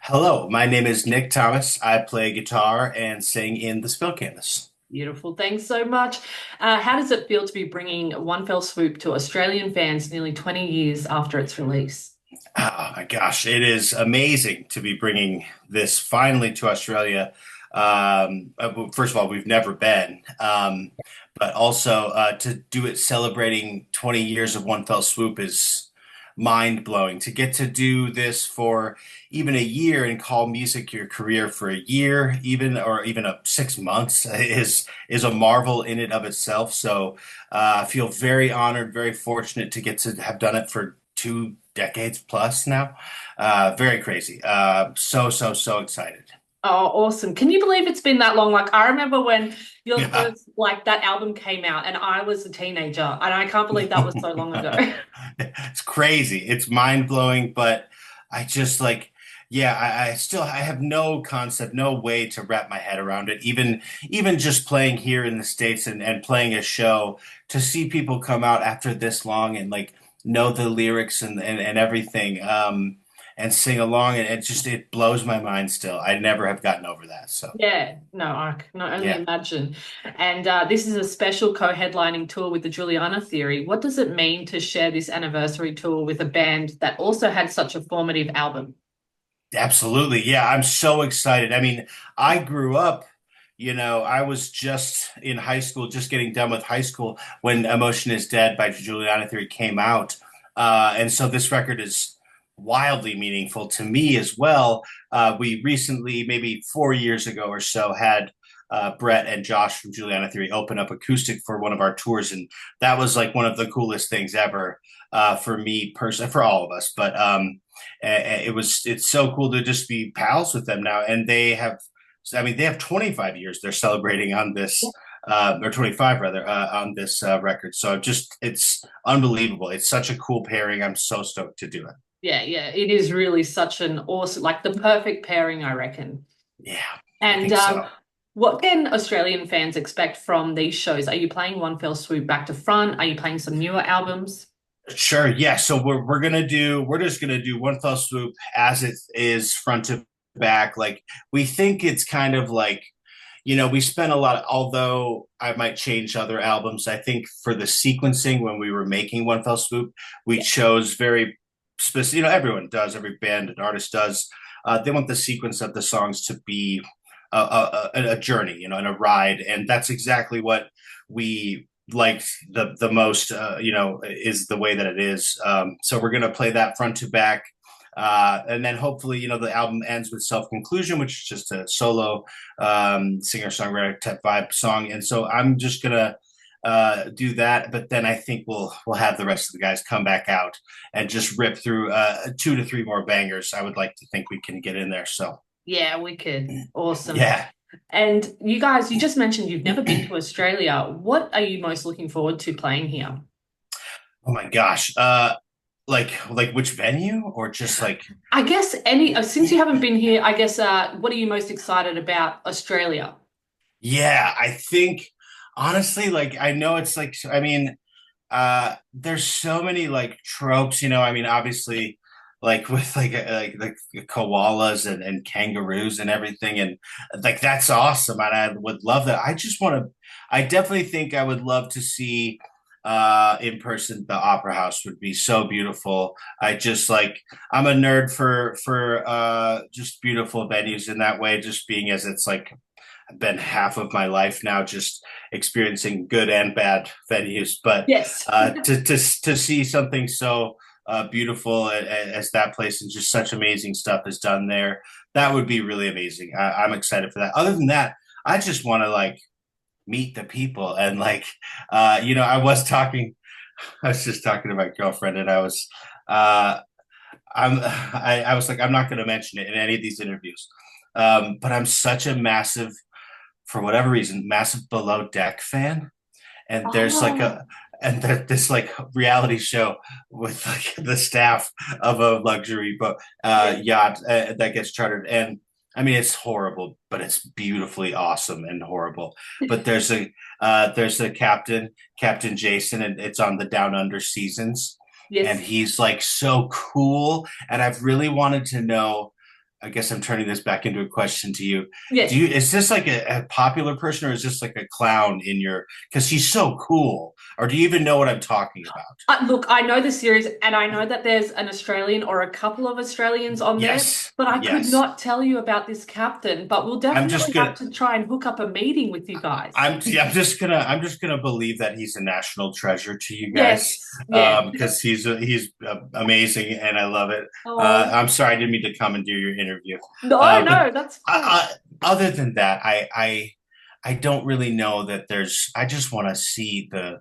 Hello, my name is Nick Thomas. I play guitar and sing in the Spill Canvas. Beautiful. Thanks so much. How does it feel to be bringing One Fell Swoop to Australian fans nearly 20 years after its release? Oh my gosh, it is amazing to be bringing this finally to Australia. First of all, we've never been, but also to do it celebrating 20 years of One Fell Swoop is mind blowing. To get to do this for even a year and call music your career for a year, even 6 months is a marvel in and of itself. So I feel very honored, very fortunate to get to have done it for 2 decades plus now. Very crazy. So excited. Oh, awesome. Can you believe it's been that long? Like, I remember when your Yeah. first, like, that album came out and I was a teenager, and I can't believe that was so long ago. It's crazy. It's mind blowing, but I just like, yeah, I have no concept, no way to wrap my head around it. Even just playing here in the States and playing a show to see people come out after this long and like know the lyrics and everything, and sing along, and it blows my mind still. I never have gotten over that. So Yeah, no, I can only yeah. imagine. And this is a special co-headlining tour with the Juliana Theory. What does it mean to share this anniversary tour with a band that also had such a formative album? Absolutely. Yeah, I'm so excited. I mean, I grew up, I was just in high school, just getting done with high school when Emotion is Dead by Juliana Theory came out. And so this record is wildly meaningful to me as well. We recently, maybe 4 years ago or so, had Brett and Josh from Juliana Theory open up acoustic for one of our tours. And that was like one of the coolest things ever for me personally, for all of us. But it's so cool to just be pals with them now, and they have 25 years they're celebrating on this, or 25 rather, on this record. So just it's unbelievable. It's such a cool pairing. I'm so stoked to do it. Yeah, yeah, it is really such an awesome, like the perfect pairing, I reckon. Yeah, I And think so. what can Australian fans expect from these shows? Are you playing One Fell Swoop back to front? Are you playing some newer albums? Sure, yeah. So we're just gonna do One Fell Swoop as it is, front to back. Like, we think it's kind of like, we spent a lot, although I might change other albums. I think for the sequencing, when we were making One Fell Swoop, we Yeah, chose very specific, everyone does, every band and artist does. They want the sequence of the songs to be a journey, and a ride. And that's exactly what we liked the most, is the way that it is. So we're going to play that front to back. And then hopefully, the album ends with Self Conclusion, which is just a solo singer songwriter type vibe song. And so I'm just gonna do that, but then I think we'll have the rest of the guys come back out and just rip through 2 to 3 more bangers. I would like to think we can get in there. So yeah, wicked. Awesome. yeah. And you guys, you just mentioned you've never been to Australia. What are you most looking forward to playing here? Oh my gosh. Like which venue, or just like, I guess any, since you haven't been here, I guess, what are you most excited about Australia? yeah, I think honestly, like, I know it's like, I mean, there's so many like tropes, I mean, obviously, like with like koalas and kangaroos and everything, and like that's awesome, and I would love that. I definitely think I would love to see in person. The opera house would be so beautiful. I'm a nerd for just beautiful venues in that way, just being as it's like been half of my life now, just experiencing good and bad venues. But Yes. to see something so beautiful as that place, and just such amazing stuff is done there, that would be really amazing. I'm excited for that. Other than that, I just want to like meet the people, and like, I was just talking to my girlfriend, and uh, I was like, I'm not going to mention it in any of these interviews. But I'm such a massive, for whatever reason, massive Below Deck fan, and there's like Oh, this like reality show with like the staff of a luxury but yeah. yacht that gets chartered, and I mean it's horrible, but it's beautifully awesome and horrible. But there's a Captain Jason, and it's on the Down Under seasons, and Yes. he's like so cool, and I've really wanted to know I guess I'm turning this back into a question to you. Do you Yes. is this like a popular person or is this like a clown in your because she's so cool? Or do you even know what I'm talking about? Look, I know the series and I know that there's an Australian or a couple of Australians on there, Yes. but I could Yes. not tell you about this captain. But we'll I'm just definitely have gonna to try and hook up a meeting with you guys. I'm just gonna believe that he's a national treasure to you guys Yes, yeah. because he's amazing and I love it. Oh, I'm sorry I didn't mean to commandeer your interview, no, but no, that's fine. other than that, I don't really know that there's. I just want to see the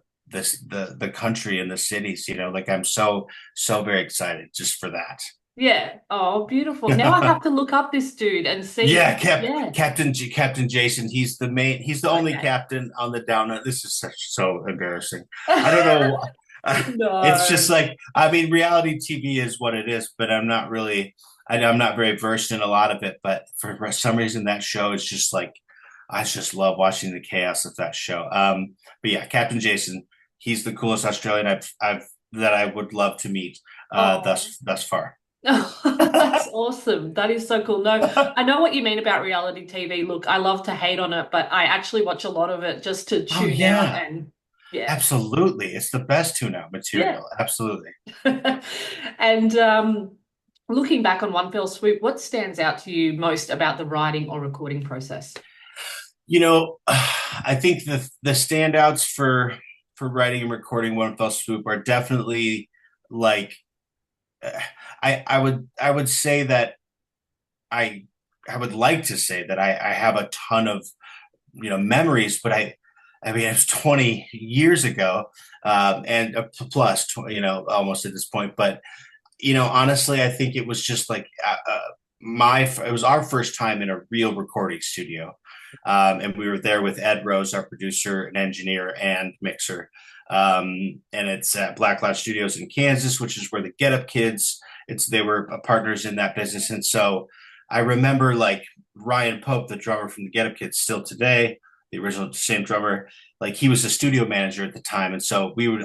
country and the cities. You know, like I'm so very excited just for that. Yeah. Oh, beautiful. Now I have to look up this dude and see. Yeah, Yeah. Captain Jason. He's the main. He's the only Okay. captain on the down. This is such so embarrassing. I don't know. It's just No. like I mean, reality TV is what it is, but I'm not really. I'm not very versed in a lot of it. But for some reason, that show is just like I just love watching the chaos of that show. But yeah, Captain Jason. He's the coolest Australian I've that I would love to meet. Oh. Thus far. That's awesome. That is so cool. No, I know what you mean about reality TV. Look, I love to hate on it, but I actually watch a lot of it just to Oh tune out yeah. and yeah. Absolutely. It's the best tune-out Yeah. material. Absolutely. And looking back on One Fell Swoop, what stands out to you most about the writing or recording process? You know, I think the standouts for writing and recording One Fell Swoop are definitely like uh, I would say that I I would like to say that I have a ton of memories, but I mean it's 20 years ago and plus almost at this point, but honestly, I think it was just like my it was our first time in a real recording studio, and we were there with Ed Rose, our producer and engineer and mixer, and it's at Black Cloud Studios in Kansas, which is where the Get Up Kids. They were partners in that business, and so I remember like Ryan Pope, the drummer from the Get Up Kids, still today, the original same drummer. Like he was a studio manager at the time, and so we would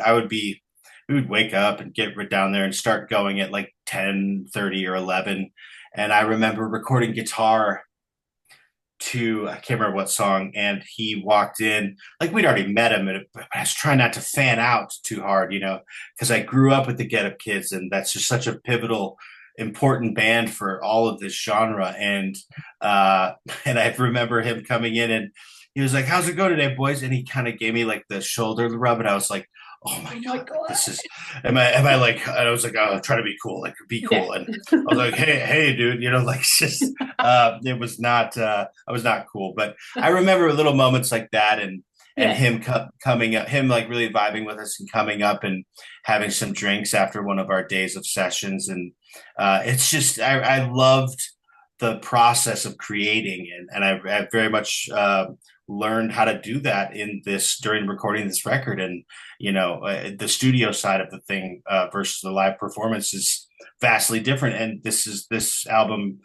wake up and get down there and start going at like 10:30 or 11. And I remember recording guitar to, I can't remember what song. And he walked in, like we'd already met him. And I was trying not to fan out too hard, because I grew up with the Get Up Kids. And that's just such a pivotal, important band for all of this genre. Uh, and I remember him coming in and he was like, "How's it going today, boys?" And he kind of gave me like the shoulder rub. And I was like, oh my Oh my god, like God. this is am I like I was like, oh, try to be cool, like be Yeah. cool. And I was like, hey dude, like it's just it was not I was not cool. But I remember little moments like that and Yeah. him coming up, him like really vibing with us and coming up and having some drinks after one of our days of sessions. And it's just I loved the process of creating and I very much learned how to do that in this during recording this record. And the studio side of the thing versus the live performance is vastly different. And this album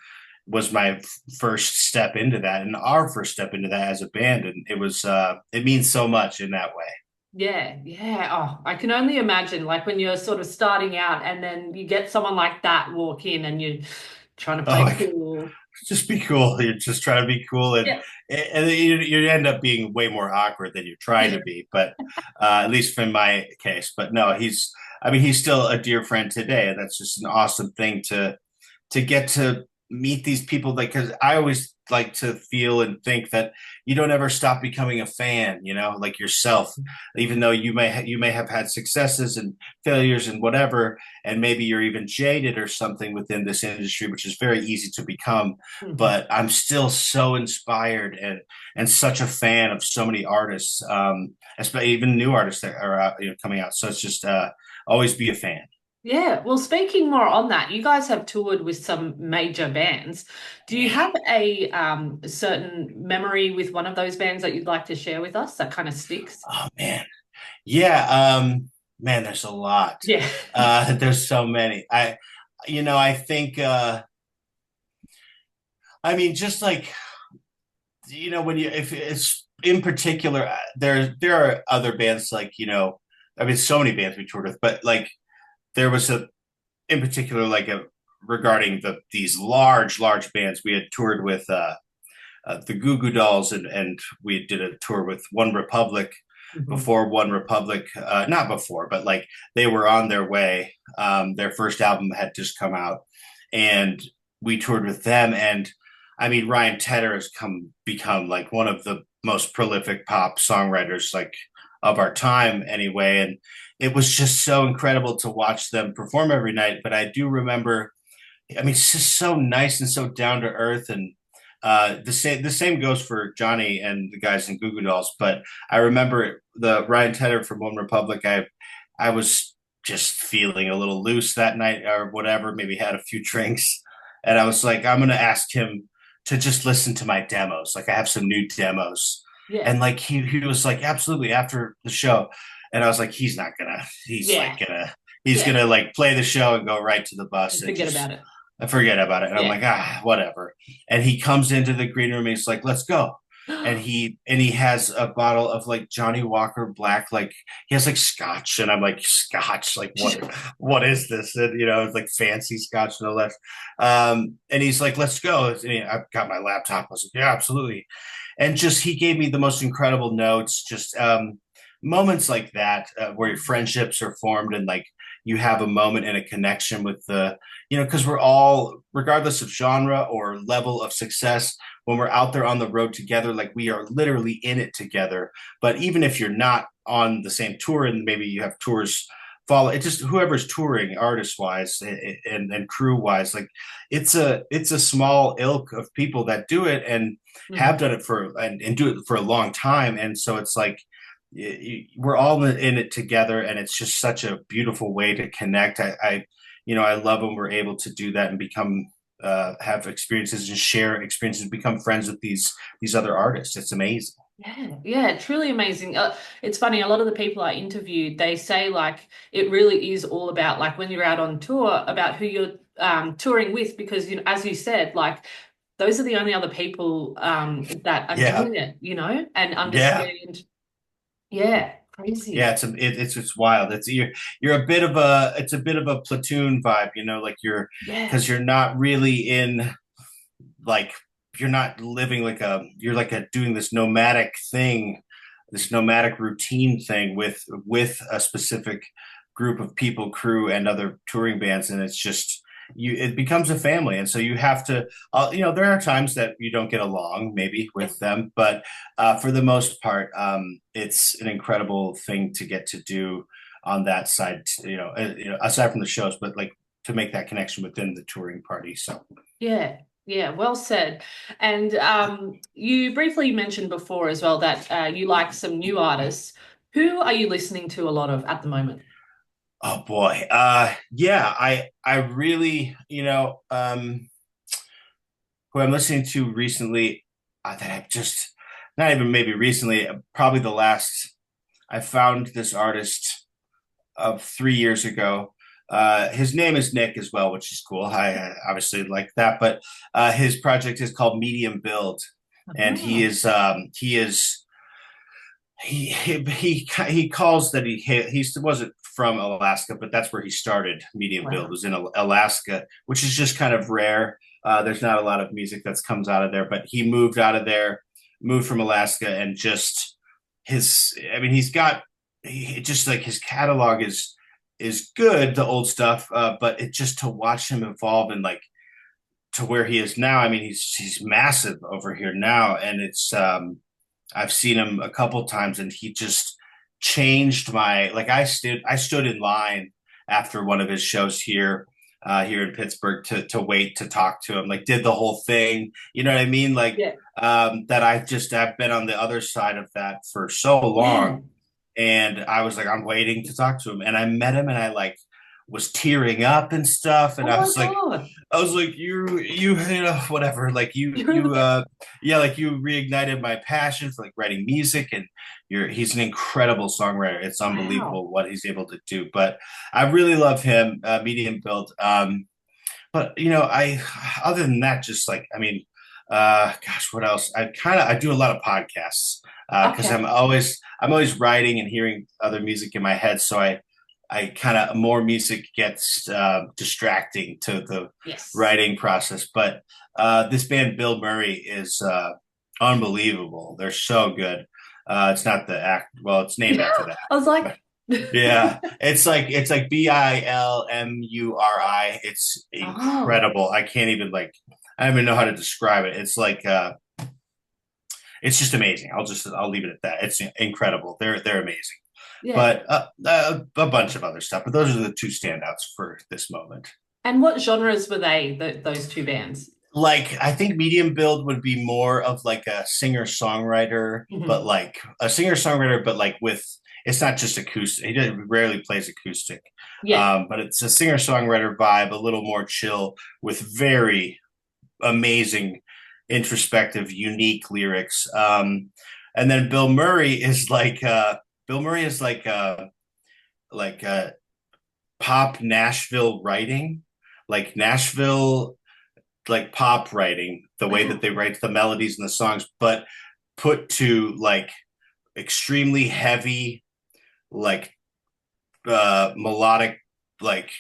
was my first step into that and our first step into that as a band, and it means so much in that way. Yeah, yeah. Oh, I can only imagine like when you're sort of starting out and then you get someone like that walk in and you're trying to Oh, play like cool. just be cool. You're just trying to be cool, Yeah. and you end up being way more awkward than you're trying to be. But at least in my case. But no, I mean, he's still a dear friend today, and that's just an awesome thing to get to meet these people. Like, because I always like to feel and think that you don't ever stop becoming a fan, like yourself, even though you may have had successes and failures and whatever, and maybe you're even jaded or something within this industry, which is very easy to become. Mhm. But I'm still so inspired and such a fan of so many artists, especially even new artists that are coming out. So it's just always be a fan. Yeah. Well, speaking more on that, you guys have toured with some major bands. Do you have a certain memory with one of those bands that you'd like to share with us that kind of sticks? Oh man, yeah, man, there's a lot. Yeah. There's so many. I think, I mean, just like, when if it's in particular, there are other bands like, I mean, so many bands we toured with, but like there was in particular, like a regarding these large bands. We had toured with the Goo Goo Dolls, and we did a tour with One Republic Mhm. before One Republic, not before, but like they were on their way. Their first album had just come out, and we toured with them. And I mean, Ryan Tedder has become like one of the most prolific pop songwriters like of our time, anyway. And it was just so incredible to watch them perform every night. But I do remember, I mean, it's just so nice and so down to earth, and the same goes for Johnny and the guys in Goo Goo Dolls. But I remember the Ryan Tedder from One Republic. I was just feeling a little loose that night or whatever. Maybe had a few drinks, and I was like, I'm gonna ask him to just listen to my demos. Like I have some new demos, Yeah. and like he was like, absolutely, after the show. And I was like, Yeah. he's Yeah. gonna like play the show and go right to the bus And and forget just about it. I forget about it. And I'm Yeah. like, whatever. And he comes into the green room and he's like, let's go. And he has a bottle of like Johnny Walker Black, like he has like scotch, and I'm like, scotch, like what is this? And it's like fancy scotch, no less. And he's like, let's go. And I've got my laptop. I was like, yeah, absolutely. And just he gave me the most incredible notes, just moments like that where friendships are formed, and like you have a moment and a connection with because we're all, regardless of genre or level of success, when we're out there on the road together, like we are literally in it together. But even if you're not on the same tour, and maybe you have tours follow, it just whoever's touring artist wise and crew wise, like it's a small ilk of people that do it and have Mhm. done it and do it for a long time. And so it's like we're all in it together, and it's just such a beautiful way to connect. I love when we're able to do that and become have experiences and share experiences, become friends with these other artists. It's amazing. Yeah, yeah, truly amazing. It's funny, a lot of the people I interviewed, they say like it really is all about like when you're out on tour about who you're touring with, because as you said, like those are the only other people that are Yeah, doing it, and yeah, understand. Yeah, yeah. crazy. It's wild. You're a bit of a platoon vibe, like Yeah. because you're not really in like you're not living you're like doing this nomadic thing, this nomadic routine thing with a specific group of people, crew, and other touring bands, and it's just it becomes a family. And so you have to there are times that you don't get along maybe Yeah. with them, but for the most part, it's an incredible thing to get to do on that side, aside from the shows, but like to make that connection within the touring party. So Yeah, yeah, well said. And you briefly mentioned before as well that you like some new artists. Who are you listening to a lot of at the moment? oh boy. Yeah, I really, who I'm listening to recently, that I've just not even maybe recently, probably the last I found this artist of 3 years ago. His name is Nick as well, which is cool. I obviously like that, but his project is called Medium Build, and he Oh, is he is he calls that he wasn't from Alaska, but that's where he started. Medium Build wow. was in Alaska, which is just kind of rare. There's not a lot of music that comes out of there, but he moved out of there, moved from Alaska, and just I mean, just like his catalog is good, the old stuff, but it just to watch him evolve and like to where he is now. I mean, he's massive over here now, and it's I've seen him a couple times, and he just changed my like. I stood in line after one of his shows here in Pittsburgh to wait to talk to him. Like, did the whole thing. You know what I mean? Like Yeah, that. I've been on the other side of that for so yeah. long, and I was like, I'm waiting to talk to him, and I met him, and I like was tearing up and stuff, and Oh my God. I was like, whatever, like You're the best. yeah, like you reignited my passion for like writing music, and he's an incredible songwriter. It's Wow. unbelievable what he's able to do. But I really love him, Medium Build. But I other than that, just like I mean, gosh, what else? I do a lot of podcasts because Okay. I'm always writing and hearing other music in my head. So I kind of more music gets distracting to the Yes. writing process. But this band, Bill Murray, is unbelievable. They're so good. It's not the act. Well, it's named after I that. was like, But yeah, it's like Bilmuri. It's oh, incredible. I can't even I don't even know how to describe it. It's just amazing. I'll leave it at that. It's incredible. They're amazing. yeah. But a bunch of other stuff. But those are the two standouts for this moment. And what genres were they, those two bands? Like I think medium build would be more of like a singer songwriter, but Hmm. like a singer songwriter, but like with it's not just acoustic. Rarely plays acoustic, Yeah. but it's a singer songwriter vibe, a little more chill with very amazing, introspective, unique lyrics. And then Bill Murray is like pop Nashville writing, like Nashville like pop writing, the way that Wow. they write the melodies and the songs, but put to like extremely heavy, like melodic, like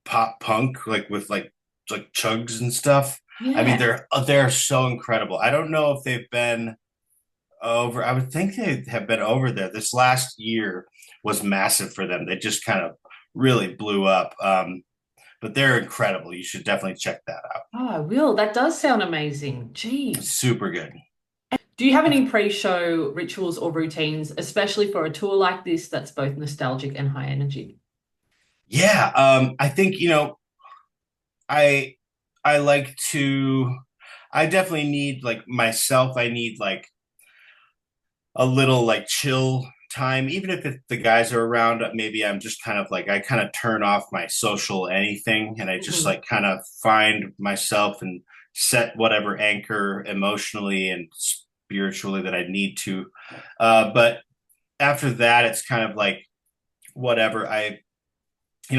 pop punk, like with like chugs and stuff. I mean, Yeah. they're so incredible. I don't know if they've been over. I would think they have been over there. This last year was massive for them. They just kind of really blew up. But they're incredible. You should definitely check that out. Oh, I will. That does sound amazing. Geez. Super good. Do you have any pre-show rituals or routines, especially for a tour like this that's both nostalgic and high energy? Yeah, I think I I like to. I definitely need like myself. I need like a little like chill time, even if the guys are around. Maybe I'm just kind of like I kind of turn off my social anything, and I just Hmm. like kind of find myself and set whatever anchor emotionally and spiritually that I need to. But after that, it's kind of like whatever I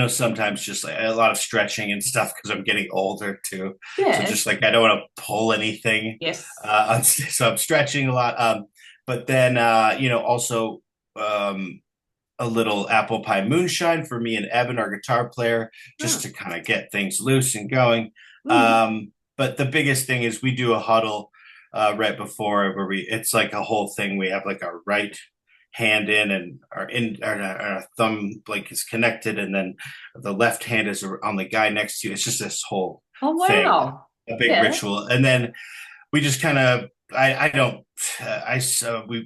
sometimes just like a lot of stretching and stuff because I'm getting older too. So Yeah. just like I don't want to pull anything. Yes. So I'm stretching a lot. But then also a little apple pie moonshine for me and Evan, our guitar player, just Oh. to kind of get things loose and going. Mm. But the biggest thing is we do a huddle right before where it's like a whole thing. We have like our right hand in and our thumb like is connected and then the left hand is on the guy next to you. It's just this whole Oh, thing, wow. a big Yeah. ritual. And then we just kind of I don't I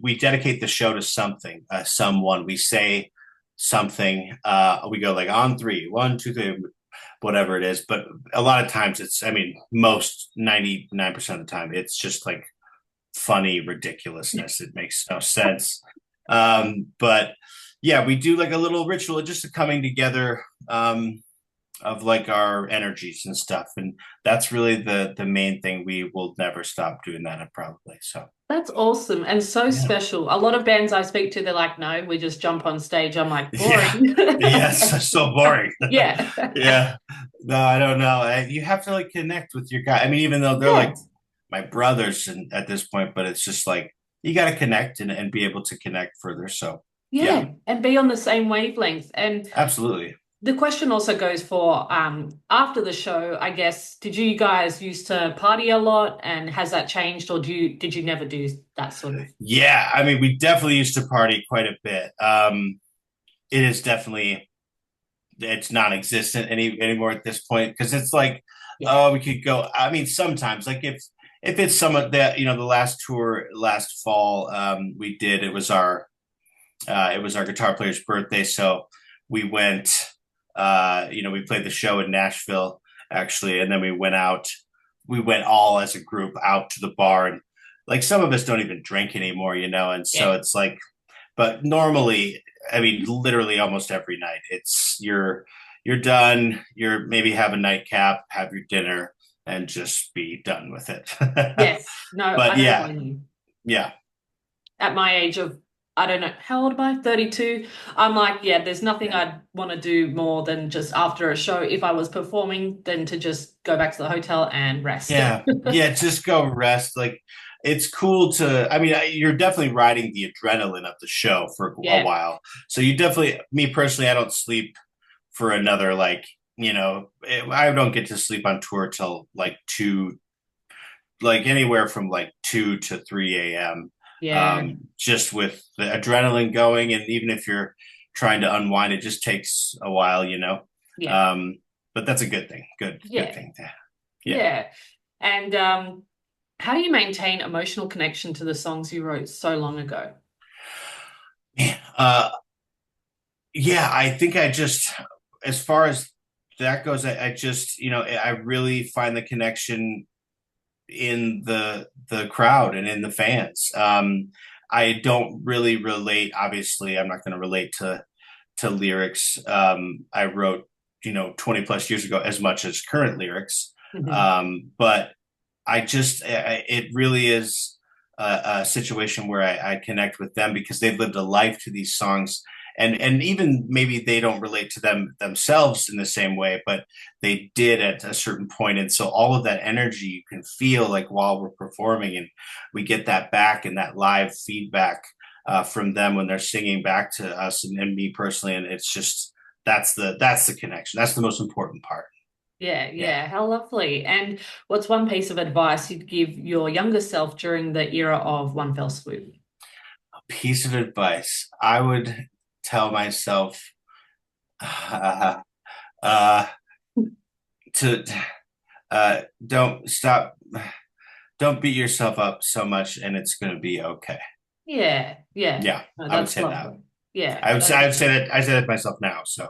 we dedicate the show to something, someone. We say something. We go like on three, one, two, three, whatever it is. But a lot of times it's, I mean, most 99% of the time it's just like funny ridiculousness. It makes no sense. But yeah, we do like a little ritual, just a coming together. Of like our energies and stuff, and that's really the main thing. We will never stop doing that, probably. So That's awesome and so yeah. special. A lot of bands I speak to, they're like, no, we just jump on stage. I'm like, Yeah, boring. yes, so boring. Yeah. Yeah, no, I don't know. You have to like connect with your guy. I mean, even though they're Yeah. like my brothers and at this point, but it's just like you got to connect and be able to connect further. So yeah, Yeah. And be on the same wavelength. And absolutely. the question also goes for after the show, I guess, did you guys used to party a lot and has that changed or did you never do that sort of? Yeah, I mean, we definitely used to party quite a bit. It is definitely it's non-existent anymore at this point because it's like Yeah. oh we could go. I mean sometimes like if it's some of that the last tour last fall we did it was our guitar player's birthday so we went we played the show in Nashville actually and then we went all as a group out to the bar and like some of us don't even drink anymore and so Yeah. it's like but normally, I mean, literally almost every night, it's you're done. You're maybe have a nightcap, have your dinner, and just be done with it. Yes. No, I But don't yeah, blame you. yeah, At my age of, I don't know, how old am I? 32. I'm like, yeah, there's nothing yeah, I'd want to do more than just after a show, if I was performing, than to just go back to the hotel and rest. yeah, yeah. Just go rest. Like it's cool to. I mean, you're definitely riding the adrenaline of the show for a Yeah. while. So you definitely, me personally, I don't sleep for another like I don't get to sleep on tour till like 2, like anywhere from like 2 to 3 a.m. Yeah. Just with the adrenaline going, and even if you're trying to unwind, it just takes a while. Yeah. Um, but that's a good thing. Good Yeah. thing to, yeah. Yeah. And how do you maintain emotional connection to the songs you wrote so long ago? Uh, yeah, I think as far as that goes, I just, I really find the connection in the crowd and in the fans. I don't really relate. Obviously, I'm not going to relate to lyrics I wrote, 20 plus years ago as much as current lyrics. Mhm. But it really is a situation where I connect with them because they've lived a life to these songs. And even maybe they don't relate to them themselves in the same way, but they did at a certain point. And so all of that energy you can feel like while we're performing, and we get that back and that live feedback from them when they're singing back to us and me personally. And it's just that's the connection. That's the most important part. Yeah, Yeah. yeah. How lovely. And what's one piece of advice you'd give your younger self during the era of One Fell Swoop? Piece of advice I would tell myself uh, uh, to don't stop, don't beat yourself up so much, and it's going to be okay. Yeah, yeah. Yeah, No, I would that's say that. lovely. Yeah, I would that's say that I said it myself now. So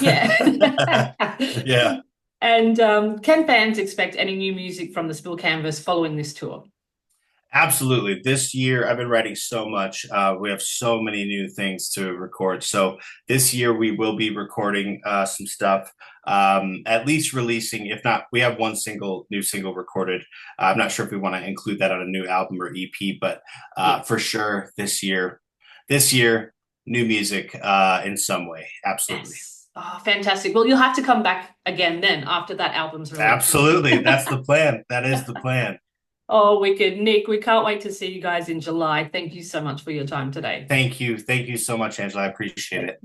yeah. yeah. And can fans expect any new music from the Spill Canvas following this tour? Absolutely. This year, I've been writing so much. We have so many new things to record. So this year, we will be recording some stuff. At least releasing, if not, we have one new single recorded. I'm not sure if we want to include that on a new album or EP, but Yeah. for sure, this year, new music in some way. Absolutely. Yes. Oh, fantastic. Well, you'll have to come back again then after that album's released. Absolutely. That's the plan. That is the plan. Oh, wicked. Nick, we can't wait to see you guys in July. Thank you so much for your time today. Thank you. Thank you so much, Angela. I appreciate it.